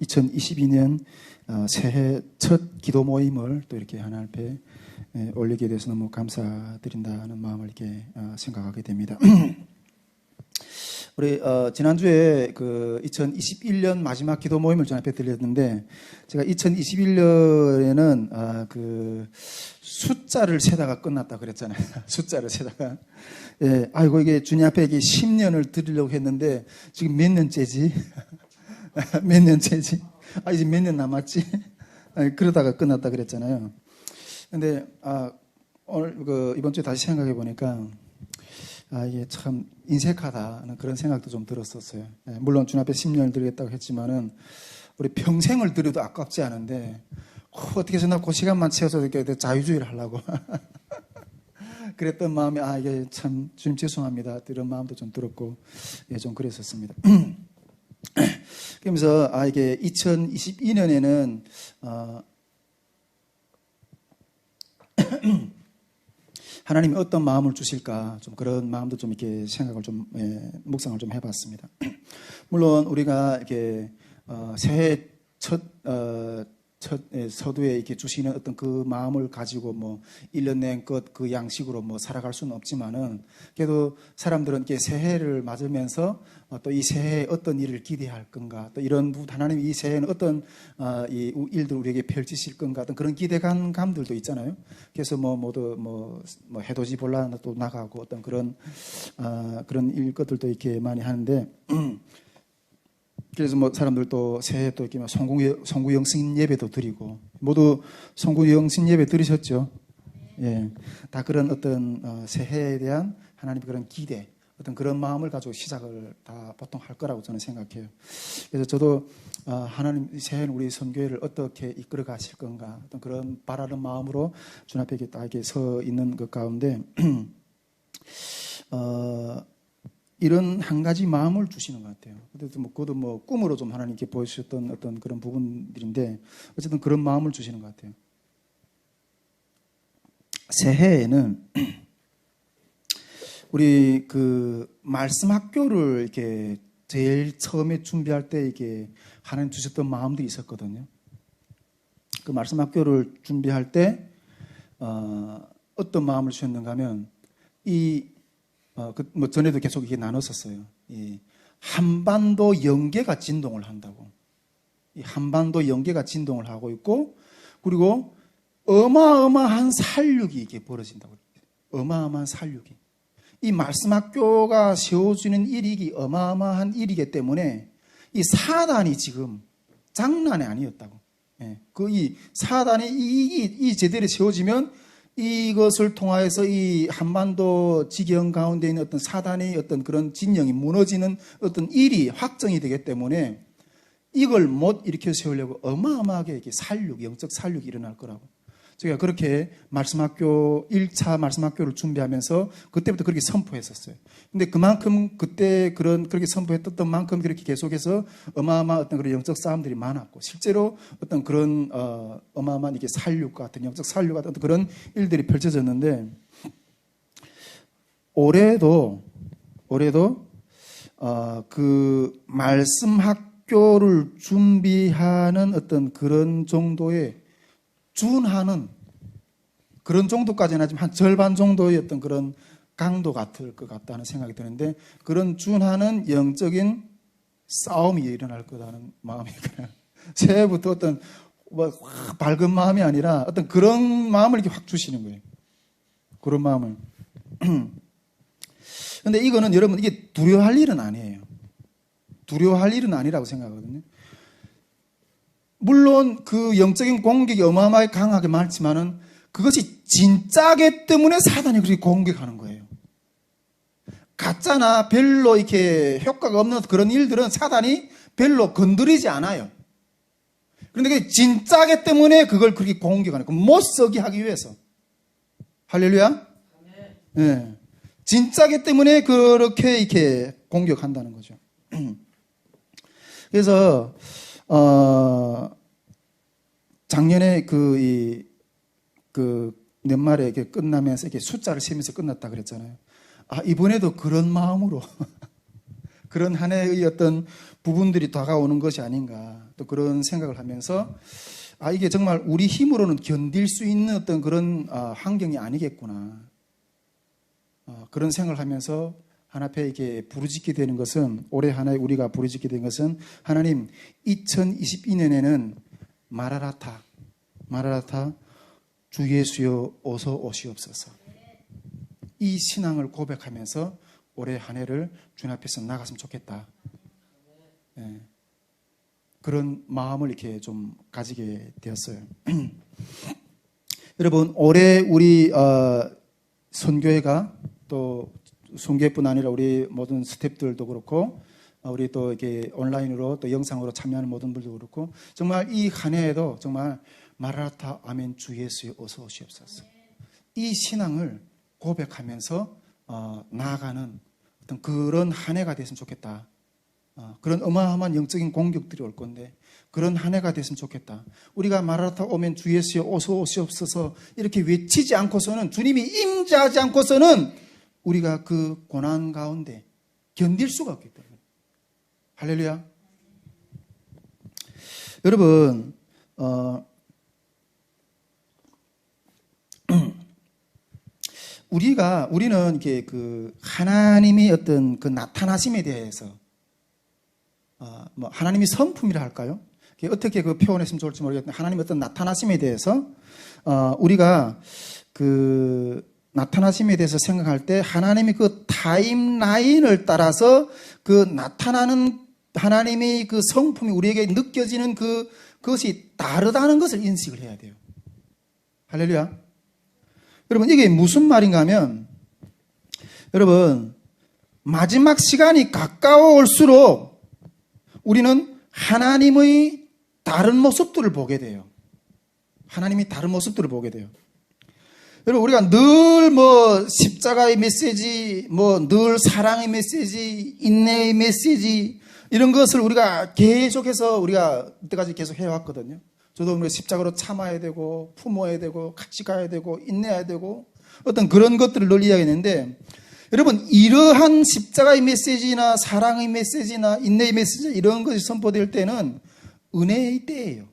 2022년 새해 첫 기도 모임을 또 이렇게 하나님 앞에 올리게 돼서 너무 감사드린다는 마음을 이렇게 생각하게 됩니다. 우리 지난주에 그 2021년 마지막 기도 모임을 전 앞에 들렸는데, 제가 2021년에는 그 숫자를 세다가 끝났다 그랬잖아요. 숫자를 세다가. 예, 아이고 이게 주님 앞에 이게 10년을 드리려고 했는데 지금 몇 년째지? 몇 년째지? 이제 몇 년 남았지? 그러다가 끝났다 그랬잖아요. 근데 오늘 이번 주에 다시 생각해 보니까 이게 참 인색하다는 그런 생각도 좀 들었었어요. 물론 주님 앞에 10년을 드리겠다고 했지만은 우리 평생을 드려도 아깝지 않은데 어떻게 해서 나 그 시간만 채워서 이렇게 자유주의를 하려고 그랬던 마음이 이게 참 주님 죄송합니다 이런 마음도 좀 들었고 좀 그랬었습니다. 그러면서 이게 2022년에는 하나님이 어떤 마음을 주실까, 좀 그런 마음도 좀 이렇게 생각을 좀, 묵상을 좀 해봤습니다. 물론 우리가 이렇게, 새해 첫 서두에 이렇게 주시는 어떤 그 마음을 가지고 1년 내껏 그 양식으로 살아갈 수는 없지만은, 그래도 사람들은 이렇게 새해를 맞으면서 또 이 새해에 어떤 일을 기대할 건가, 또 이런 하나님이 이 새해에는 어떤 이 일들 우리에게 펼치실 건가, 어떤 그런 기대감들도 있잖아요. 그래서 모두 해돋이 보러 또 나가고 어떤 그런 것들도 이렇게 많이 하는데, 그래서 사람들도 새해 또 이렇게 송구영신 예배도 드리고, 모두 송구영신 예배 들으셨죠? 예. 다 그런 어떤 새해에 대한 하나님의 그런 기대, 어떤 그런 마음을 가지고 시작을 다 보통 할 거라고 저는 생각해요. 그래서 저도 하나님 새해는 우리 선교회를 어떻게 이끌어 가실 건가, 어떤 그런 바라는 마음으로 주님 앞에 딱 이렇게 서 있는 것 가운데 이런 한 가지 마음을 주시는 것 같아요. 그래도 그것도 꿈으로 좀 하나님께 보여주셨던 어떤 그런 부분들인데, 어쨌든 그런 마음을 주시는 것 같아요. 새해에는 우리 그 말씀 학교를 이렇게 제일 처음에 준비할 때 이렇게 하나님 주셨던 마음들이 있었거든요. 그 말씀 학교를 준비할 때 어떤 마음을 주셨는가 하면 전에도 계속 이게 나눴었어요. 이 한반도 영계가 진동을 한다고. 이 한반도 영계가 진동을 하고 있고, 그리고 어마어마한 살육이 이게 벌어진다고. 어마어마한 살육이. 이 말씀 학교가 세워지는 일이 어마어마한 일이기 때문에 이 사단이 지금 장난이 아니었다고. 이 사단이 이 제대로 세워지면 이것을 통하여서 이 한반도 지경 가운데 있는 어떤 사단의 어떤 그런 진영이 무너지는 어떤 일이 확정이 되기 때문에 이걸 못 일으켜 세우려고 어마어마하게 이렇게 영적 살육이 일어날 거라고. 제가 그렇게 말씀학교 1차 말씀학교를 준비하면서 그때부터 그렇게 선포했었어요. 근데 그만큼 그때 그렇게 선포했던 만큼 그렇게 계속해서 어마어마한 어떤 그런 영적 싸움들이 많았고, 실제로 어떤 그런 어마어마한 이게 살육 같은 영적 살육 같은 그런 일들이 펼쳐졌는데, 올해도 그 말씀학교를 준비하는 어떤 그런 정도의 준하는 그런 정도까지는 하지만 한 절반 정도의 어떤 그런 강도 같을 것 같다는 생각이 드는데, 그런 준하는 영적인 싸움이 일어날 거라는 마음이 그냥 새해부터 어떤 밝은 마음이 아니라 어떤 그런 마음을 이렇게 확 주시는 거예요. 그런 마음을. 근데 이거는 여러분 이게 두려워할 일은 아니에요. 두려워할 일은 아니라고 생각하거든요. 물론 그 영적인 공격이 어마어마하게 강하게 많지만은 그것이 진짜기 때문에 사단이 그렇게 공격하는 거예요. 가짜나 별로 이렇게 효과가 없는 그런 일들은 사단이 별로 건드리지 않아요. 그런데 그게 진짜기 때문에 그걸 그렇게 공격하는 거예요. 못 쓰게 하기 위해서. 할렐루야? 네. 진짜기 때문에 그렇게 이렇게 공격한다는 거죠. 그래서 작년에 연말에 이렇게 끝나면서 이렇게 숫자를 세면서 끝났다 그랬잖아요. 이번에도 그런 마음으로 그런 한 해의 어떤 부분들이 다가오는 것이 아닌가 또 그런 생각을 하면서 이게 정말 우리 힘으로는 견딜 수 있는 어떤 그런 환경이 아니겠구나. 그런 생각을 하면서 하나님 앞에 이게 부르짖게 되는 것은 올해 한 해 우리가 부르짖게 된 것은 하나님 2022년에는 마라나타 주 예수여 어서 오시옵소서. 이 신앙을 고백하면서 올해 한 해를 주님 앞에서 나갔으면 좋겠다. 네. 그런 마음을 이렇게 좀 가지게 되었어요. 여러분 올해 우리 선교회가 또 선교회뿐 아니라 우리 모든 스태프들도 그렇고 우리 또 이렇게 온라인으로 또 영상으로 참여하는 모든 분들도 그렇고 정말 이 한 해에도 정말 마라나타 아멘 주 예수여 어서 오시옵소서. 이 신앙을 고백하면서 나아가는 어떤 그런 한 해가 됐으면 좋겠다. 그런 어마어마한 영적인 공격들이 올 건데 그런 한 해가 됐으면 좋겠다. 우리가 마라나타 오면 주 예수여 어서 오시옵소서 이렇게 외치지 않고서는 주님이 임재하지 않고서는 우리가 그 고난 가운데 견딜 수가 없기 때문에. 할렐루야. 여러분 우리는 이렇게 그 하나님의 어떤 그 나타나심에 대해서 뭐 하나님이 성품이라 할까요? 어떻게 그 표현했으면 좋을지 모르겠는데 하나님의 어떤 나타나심에 대해서 우리가 그 나타나심에 대해서 생각할 때 하나님이 그 타임라인을 따라서 그 나타나는 하나님의 그 성품이 우리에게 느껴지는 그것이 다르다는 것을 인식을 해야 돼요. 할렐루야. 여러분 이게 무슨 말인가 하면 여러분 마지막 시간이 가까워올수록 우리는 하나님의 다른 모습들을 보게 돼요. 하나님이 다른 모습들을 보게 돼요. 여러분 우리가 늘 뭐 십자가의 메시지, 뭐 늘 사랑의 메시지, 인내의 메시지 이런 것을 우리가 계속해서 우리가 이때까지 계속 해왔거든요. 저도 우리 십자가로 참아야 되고 품어야 되고 같이 가야 되고 인내해야 되고 어떤 그런 것들을 늘 이야기했는데 여러분 이러한 십자가의 메시지나 사랑의 메시지나 인내의 메시지 이런 것이 선포될 때는 은혜의 때예요.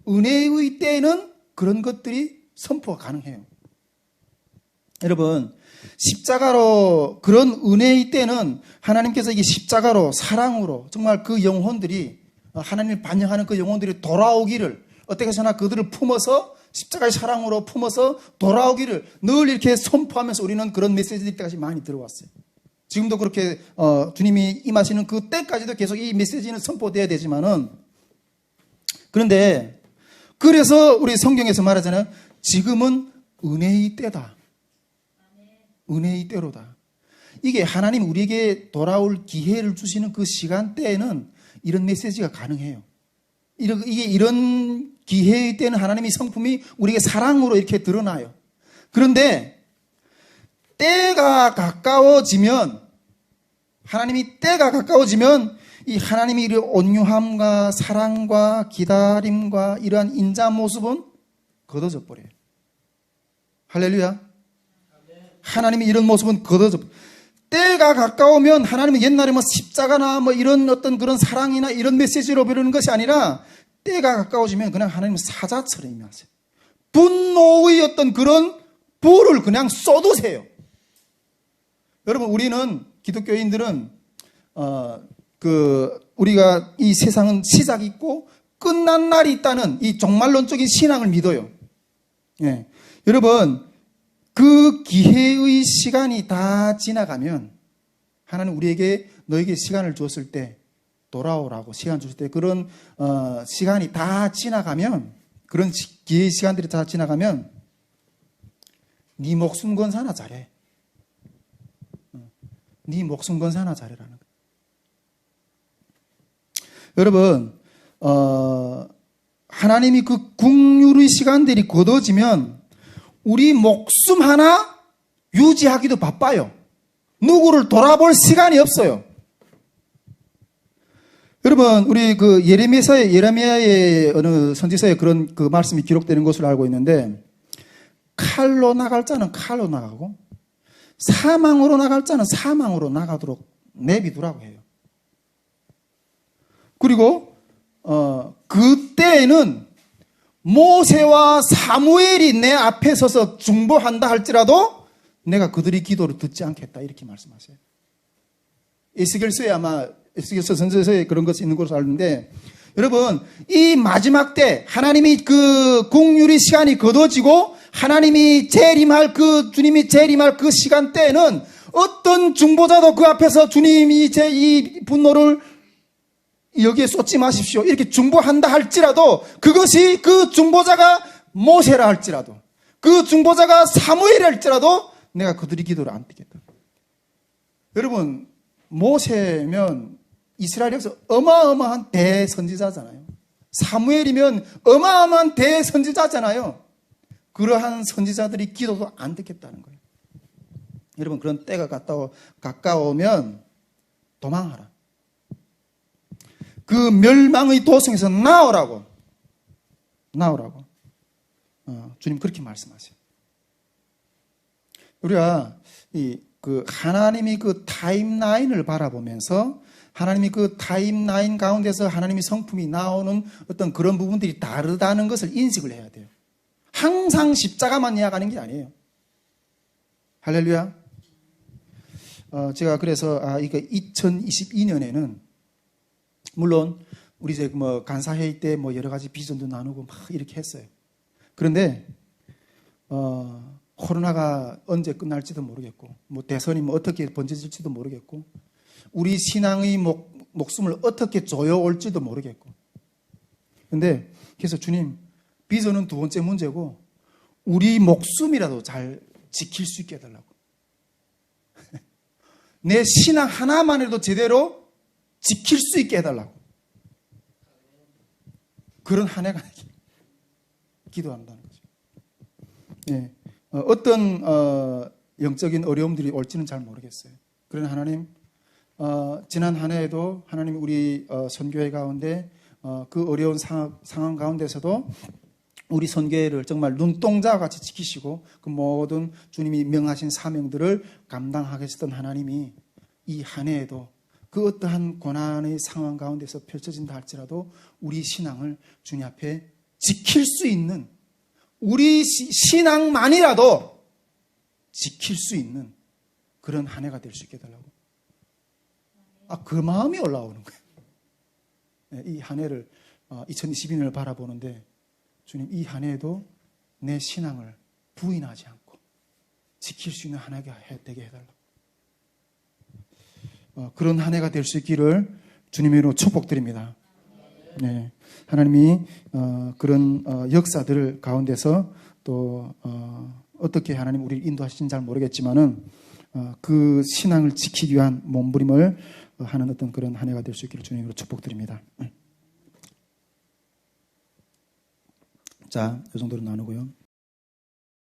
은혜의 때에는 그런 것들이 선포가 가능해요. 여러분 십자가로 그런 은혜의 때는 하나님께서 이게 십자가로 사랑으로 정말 그 영혼들이 하나님을 반영하는 그 영혼들이 돌아오기를 어떻게 해서나 그들을 품어서 십자가의 사랑으로 품어서 돌아오기를 늘 이렇게 선포하면서 우리는 그런 메시지들이 때까지 많이 들어왔어요. 지금도 그렇게 주님이 임하시는 그 때까지도 계속 이 메시지는 선포돼야 되지만은 그런데 그래서 우리 성경에서 말하잖아요. 지금은 은혜의 때다. 은혜의 때로다. 이게 하나님 우리에게 돌아올 기회를 주시는 그 시간대에는 이런 메시지가 가능해요. 이게 이런 기회의 때는 하나님의 성품이 우리에게 사랑으로 이렇게 드러나요. 그런데 때가 가까워지면 하나님이 때가 가까워지면 이 하나님의 이런 온유함과 사랑과 기다림과 이러한 인자 모습은 걷어져 버려요. 할렐루야. 하나님의 이런 모습은 걷어져 때가 가까우면 하나님은 옛날에 뭐 십자가나 뭐 이런 어떤 그런 사랑이나 이런 메시지로 부르는 것이 아니라 때가 가까워지면 그냥 하나님은 사자처럼 임하세요. 분노의 어떤 그런 불을 그냥 쏟으세요. 여러분 우리는 기독교인들은 우리가 이 세상은 시작이 있고 끝난 날이 있다는 이 종말론적인 신앙을 믿어요. 예. 여러분 그 기회의 시간이 다 지나가면 하나님 우리에게 너에게 시간을 주었을 때 돌아오라고 시간 줬을 때 그런 시간이 다 지나가면 그런 기회의 시간들이 다 지나가면 네 목숨 건 사나 잘해. 네 목숨 건 사나 잘해라는 거예요. 여러분 하나님이 그 국률의 시간들이 걷어지면 우리 목숨 하나 유지하기도 바빠요. 누구를 돌아볼 시간이 없어요. 여러분, 우리 그 예레미야의 어느 선지서에 그런 그 말씀이 기록되는 것으로 알고 있는데, 칼로 나갈 자는 칼로 나가고, 사망으로 나갈 자는 사망으로 나가도록 내비두라고 해요. 그리고 그때에는 모세와 사무엘이 내 앞에 서서 중보한다 할지라도 내가 그들의 기도를 듣지 않겠다 이렇게 말씀하세요. 에스겔서에 아마 에스겔서 선서에 그런 것이 있는 것으로 알는데 여러분 이 마지막 때 하나님이 그 국률의 시간이 거둬지고 하나님이 재림할 그 주님이 재림할 그 시간대에는 어떤 중보자도 그 앞에서 주님이 제 이 분노를 여기에 쏟지 마십시오 이렇게 중보한다 할지라도 그것이 그 중보자가 모세라 할지라도 그 중보자가 사무엘이 할지라도 내가 그들의 기도를 안 듣겠다. 여러분 모세면 이스라엘에서 어마어마한 대선지자잖아요. 사무엘이면 어마어마한 대선지자잖아요. 그러한 선지자들이 기도도 안 듣겠다는 거예요. 여러분 그런 때가 가까우면 도망하라. 그 멸망의 도성에서 나오라고 주님 그렇게 말씀하세요. 우리가 그 하나님이 그 타임라인을 바라보면서 하나님이 그 타임라인 가운데서 하나님의 성품이 나오는 어떤 그런 부분들이 다르다는 것을 인식을 해야 돼요. 항상 십자가만 이야기하는 게 아니에요. 할렐루야. 제가 그래서 이거 2022년에는 물론 우리 이제 뭐 간사회의 때 뭐 여러 가지 비전도 나누고 막 이렇게 했어요. 그런데 코로나가 언제 끝날지도 모르겠고 뭐 대선이 뭐 어떻게 번져질지도 모르겠고 우리 신앙의 목숨을 어떻게 조여올지도 모르겠고 근데 그래서 주님 비전은 두 번째 문제고 우리 목숨이라도 잘 지킬 수 있게 해달라고. 내 신앙 하나만이라도 제대로 지킬 수 있게 해달라고. 그런 한 해가 기도한다는 거죠. 네. 어떤 영적인 어려움들이 올지는 잘 모르겠어요. 그러나 하나님 지난 한 해에도 하나님 우리 선교회 가운데 그 어려운 상황 가운데서도 우리 선교회를 정말 눈동자와 같이 지키시고 그 모든 주님이 명하신 사명들을 감당하겠었던 하나님이 이 한 해에도 그 어떠한 고난의 상황 가운데서 펼쳐진다 할지라도 우리 신앙을 주님 앞에 지킬 수 있는 우리 신앙만이라도 지킬 수 있는 그런 한 해가 될 수 있게 해달라고. 그 마음이 올라오는 거예요. 이 한 해를 2022년을 바라보는데 주님 이 한 해에도 내 신앙을 부인하지 않고 지킬 수 있는 한 해가 되게 해달라고. 그런 한 해가 될 수 있기를 주님의 이름으로 축복드립니다. 네, 하나님이 그런 역사들 가운데서 또 어떻게 하나님 우리를 인도하시는지 잘 모르겠지만은 그 신앙을 지키기 위한 몸부림을 하는 어떤 그런 한 해가 될 수 있기를 주님으로 축복드립니다. 자, 이 정도로 나누고요.